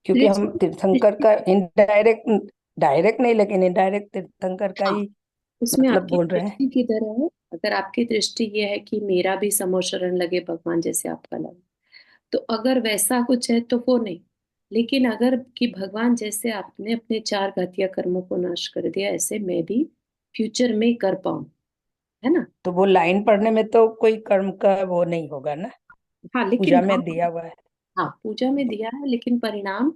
क्योंकि हम तीर्थंकर का इनडायरेक्ट, डायरेक्ट नहीं लेकिन इनडायरेक्ट तीर्थंकर का हाँ, ही उसमें मतलब आपकी बोल रहे हैं। दृष्टि की तरह है। अगर आपकी दृष्टि ये है कि मेरा भी समोशरण लगे भगवान जैसे आपका लगे, तो अगर वैसा कुछ है तो वो नहीं। लेकिन अगर कि भगवान जैसे आपने अपने 4 घातिया कर्मों को नाश कर दिया, ऐसे मैं भी फ्यूचर में कर पाऊं, है ना। तो वो लाइन पढ़ने में तो कोई कर्म का वो नहीं होगा ना, हाँ, लेकिन पूजा में भाव, दिया हुआ है। हाँ पूजा में दिया है, लेकिन परिणाम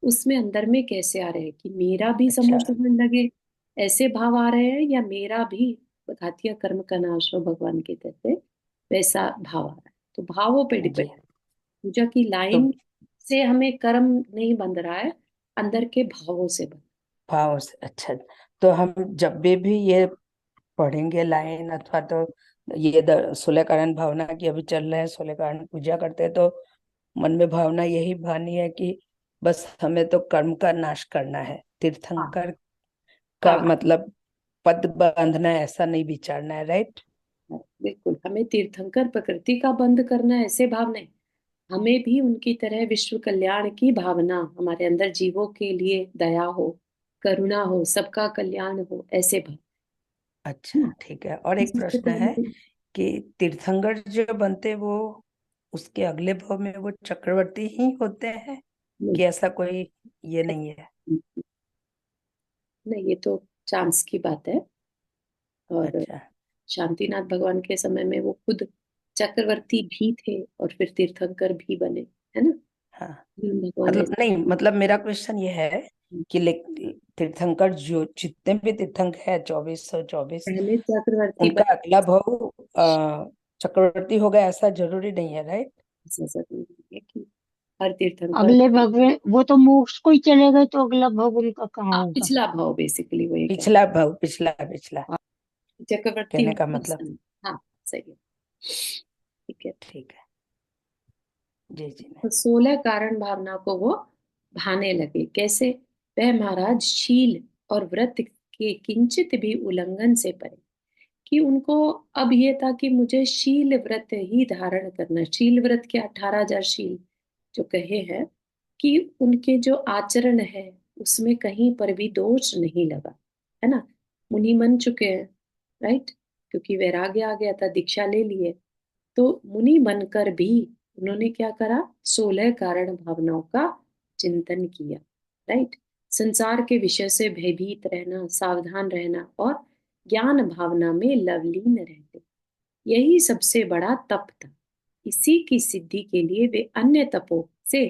उसमें अंदर में कैसे आ रहे हैं कि मेरा भी अच्छा, समोशरण लगे, ऐसे भाव आ रहे हैं, या मेरा भी घातिया कर्म का नाश हो भगवान के तहत, वैसा भाव आ रहा है। तो भावों पे जी। डिपेंड। पूजा की तो लाइन से हमें कर्म नहीं बंध रहा है, अंदर के भावों से बंध। भाव से, अच्छा। तो हम जब भी ये पढ़ेंगे लाइन, अथवा तो ये सूर्यकारण भावना की अभी चल रहे हैं, सूर्यकारण पूजा करते हैं, तो मन में भावना यही भानी है कि बस हमें तो कर्म का नाश करना है, हाँ तीर्थंकर का हाँ मतलब पद बांधना है, ऐसा नहीं विचारना है, राइट? हाँ, बिल्कुल हमें तीर्थंकर प्रकृति का बंद करना है ऐसे भाव नहीं, हमें भी उनकी तरह विश्व कल्याण की भावना, हमारे अंदर जीवों के लिए दया हो, करुणा हो, सबका कल्याण हो, ऐसे भाव। अच्छा, ठीक है। और एक इससे प्रश्न तो है हमें कि तीर्थंकर जो बनते वो उसके अगले भाव में वो चक्रवर्ती ही होते हैं, नहीं, कि ऐसा कोई ये नहीं है? नहीं, ये तो चांस की बात है। और अच्छा। शांतिनाथ भगवान के समय में वो खुद चक्रवर्ती भी थे और फिर तीर्थंकर भी बने, है ना। हाँ, भगवान मतलब नहीं, ऐसे। मतलब मेरा क्वेश्चन ये है कि तीर्थंकर जो जितने भी तीर्थंकर है 2424, पहले चक्रवर्ती उनका बने, अगला भाव चक्रवर्ती होगा ऐसा जरूरी नहीं है, राइट? ऐसा जरूरी नहीं है कि हर तीर्थंकर। अगले भगवे वो तो मोक्ष को ही चले गए, तो अगला भव उनका कहाँ हाँ, होगा? पिछला भाव बेसिकली वो ये कह पिछला भाव, पिछला पिछला हाँ, चक्रवर्ती कहने का होंगे उस मतलब। समय। हाँ, सही है, ठीक है। ठीक है, जी जी ने। तो 16 कारण भावना को वो भाने लगे, कैसे? वह महाराज शील और व्रत के किंचित भी उल्लंघन से परे, कि उनको अब ये था कि मुझे शील व्रत ही धारण करना। शील व्रत के 18,000 शील जो कहे हैं, कि उनके जो आचरण है उसमें कहीं पर भी दोष नहीं लगा, है ना। मुनि मन चुके हैं, राइट, क्योंकि वैराग्य आ गया था, दीक्षा ले लिए। तो मुनि बनकर भी उन्होंने क्या करा? 16 कारण भावनाओं का चिंतन किया, राइट। संसार के विषय से भयभीत रहना, सावधान रहना और ज्ञान भावना में लवलीन रहते, यही सबसे बड़ा तप था। इसी की सिद्धि के लिए वे अन्य तपों से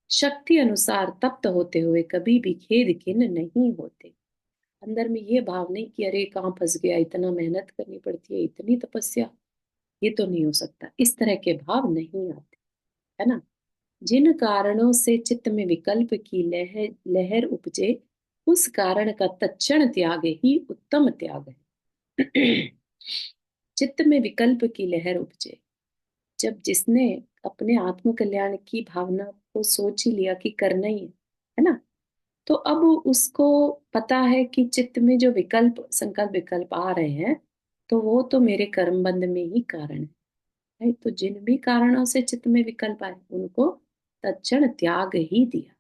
शक्ति अनुसार तप्त होते हुए कभी भी खेद खिन्न नहीं होते। अंदर में ये भाव नहीं कि अरे कहाँ फंस गया, इतना मेहनत करनी पड़ती है, इतनी तपस्या, ये तो नहीं हो सकता, इस तरह के भाव नहीं आते, है ना। जिन कारणों से चित्त में विकल्प की लहर लहर उपजे, उस कारण का तत्क्षण त्याग ही उत्तम त्याग है। चित्त में विकल्प की लहर उपजे, जब जिसने अपने आत्म कल्याण की भावना को सोच ही लिया कि करना ही है ना, तो अब उसको पता है कि चित्त में जो विकल्प संकल्प विकल्प आ रहे हैं, तो वो तो मेरे कर्म बंध में ही कारण है, right? तो जिन भी कारणों से चित्त में विकल्प आए उनको तत्क्षण त्याग ही दिया,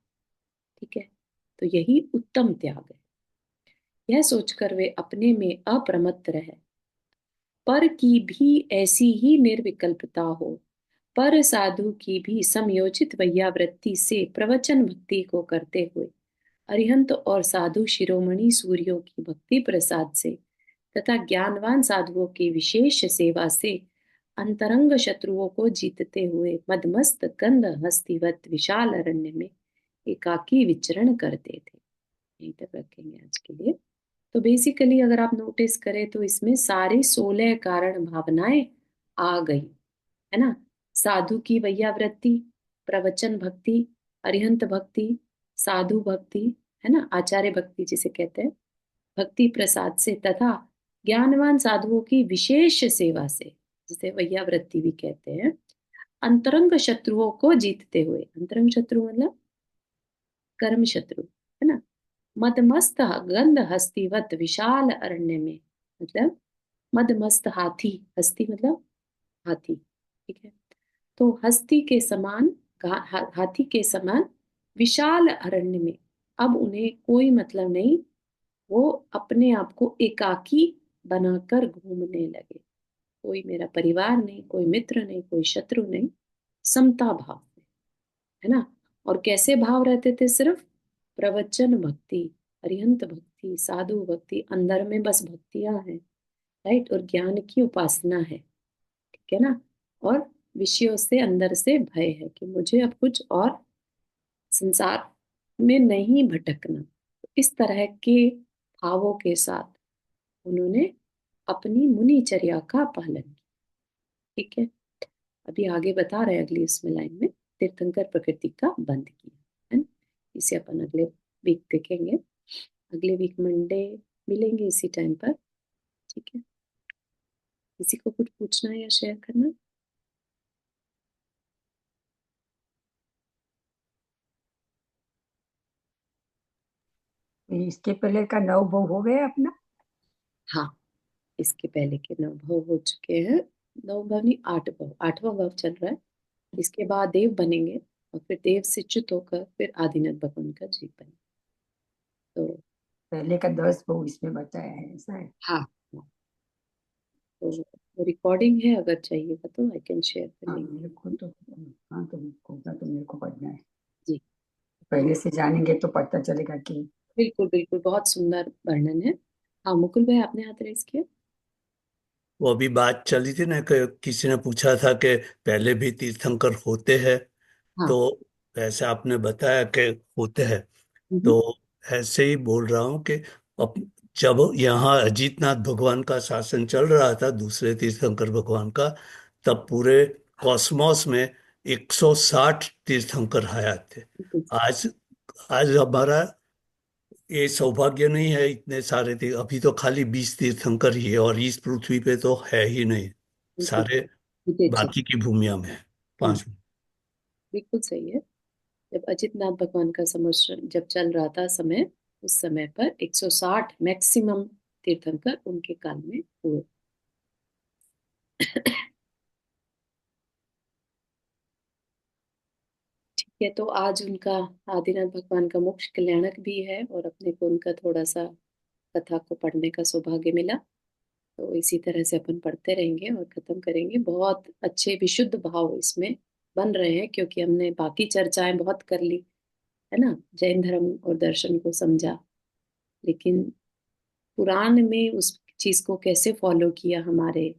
ठीक है। तो यही उत्तम त्याग है। यह सोचकर वे अपने में अप्रमत्त रहे, पर की भी ऐसी ही निर्विकल्पता हो, पर साधु की भी समयोचित वैयावृत्ति से प्रवचन भक्ति को करते हुए अरिहंत और साधु शिरोमणि सूर्यों की भक्ति प्रसाद से तथा ज्ञानवान साधुओं की विशेष सेवा से अंतरंग शत्रुओं को जीतते हुए मदमस्त गंध हस्तिवत विशाल अरण्य में एकाकी विचरण करते थे। यहीं तक रखेंगे आज के लिए। तो बेसिकली अगर आप नोटिस करें तो इसमें सारी 16 कारण भावनाएं आ गई, है ना। साधु की वैयावृत्ति, प्रवचन भक्ति, अरिहंत भक्ति, साधु भक्ति, है ना, आचार्य भक्ति जिसे कहते हैं, भक्ति प्रसाद से तथा ज्ञानवान साधुओं की विशेष सेवा से, जिसे वैयावृत्ति भी कहते हैं, अंतरंग शत्रुओं को जीतते हुए, अंतरंग शत्रु मतलब कर्म शत्रु, है ना, मदमस्त गंध हस्तिवत विशाल अरण्य में, मतलब मदमस्त हाथी, हस्ती मतलब हाथी, ठीक है। तो हस्ती के समान हाथी के समान विशाल अरण्य में अब उन्हें कोई मतलब नहीं, वो अपने आप को एकाकी बनाकर घूमने लगे। कोई मेरा परिवार नहीं, कोई मित्र नहीं, कोई शत्रु नहीं, समता भाव में, है ना। और कैसे भाव रहते थे? सिर्फ प्रवचन भक्ति, अरिहंत भक्ति, साधु भक्ति, अंदर में बस भक्तियां हैं, राइट, और ज्ञान की उपासना है, ठीक है ना। और विषयों से अंदर से भय है कि मुझे अब कुछ और संसार में नहीं भटकना। तो इस तरह के भावों के साथ उन्होंने अपनी मुनिचर्या का पालन किया, ठीक है। अभी आगे बता रहे हैं अगली इसमें लाइन में, तीर्थंकर प्रकृति का बंध किया, है ना। इसे अपन अगले वीक देखेंगे। अगले वीक मंडे मिलेंगे इसी टाइम पर, ठीक है। किसी को कुछ पूछना है या शेयर करना? इसके पहले का 9 भोग हो गया अपना। हाँ, इसके पहले के 9 भव हो चुके हैं। 9 भव नहीं, 8 भव, 8वां भव चल रहा है। इसके बाद देव बनेंगे और फिर देव से च्युत होकर फिर आदिनाथ भगवान का जीव बनेंगे। तो पहले का 10 भोग इसमें बताया है, ऐसा है। हाँ हाँ, तो वो रिकॉर्डिंग है, अगर चाहिए तो आई कैन शेयर कर हाँ लेंगे। मेरे को तो, हाँ तो होगा तो मेरे को पढ़ना है। जी, पहले से जानेंगे तो पता चलेगा कि बिल्कुल बिल्कुल, बहुत सुंदर वर्णन है। हाँ मुकुल भाई, आपने हाथ रेस किया। वो अभी बात चली थी ना कि किसी ने पूछा था कि पहले भी तीर्थंकर होते हैं, हाँ। तो ऐसे आपने बताया कि होते हैं, हम्म, तो ऐसे ही बोल रहा हूँ कि अब जब यहाँ अजीतनाथ भगवान का शासन चल रहा था, दूसरे तीर्थंकर भगवान का, तब पूरे कॉस्मोस में 160 तीर्थंकर हयात थे। बिल्कुल आज आज हमारा ये सौभाग्य नहीं है, इतने सारे थे, अभी तो खाली 20 तीर्थंकर ही है, और इस पृथ्वी पे तो है ही नहीं, बिल्कुल। सारे विदेची। बाकी की भूमिया में है, हम्म, 5। बिल्कुल सही है। जब अजितनाथ भगवान का सम्मिश्रण जब चल रहा था समय, उस समय पर 160 मैक्सिमम तीर्थंकर उनके काल में हुए। ठीक है, तो आज उनका, आदिनाथ भगवान का मोक्ष कल्याणक भी है, और अपने को उनका थोड़ा सा कथा को पढ़ने का सौभाग्य मिला। तो इसी तरह से अपन पढ़ते रहेंगे और खत्म करेंगे। बहुत अच्छे विशुद्ध भाव इसमें बन रहे हैं, क्योंकि हमने बाकी चर्चाएं बहुत कर ली, है ना, जैन धर्म और दर्शन को समझा, लेकिन पुराण में उस चीज को कैसे फॉलो किया हमारे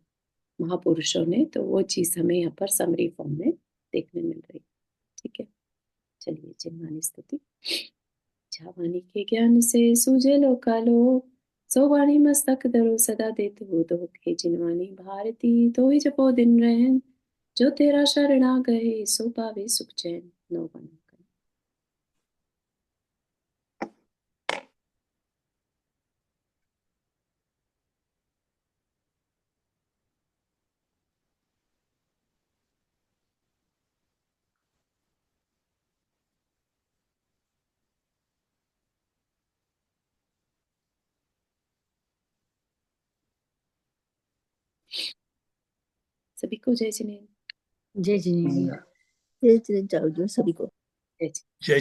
महापुरुषों ने, तो वो चीज हमें यहाँ पर समरी फॉर्म में देखने मिल रही है। ठीक है, चलिए जिनवानी स्तुति। छावानी के ज्ञान से सूझे लोकालो, सो वाणी मस्तक धरो सदा देत हो दो के। जिनवानी भारती तो ही जपो दिन रहन, जो तेरा शरणा गए सो पावे सुख चैन। नौ वन। सभी को जय जिनेन्द्र। जय जिनेन्द्र। नहीं। जय जिनेन्द्र, जाओ जो सभी को। जय जय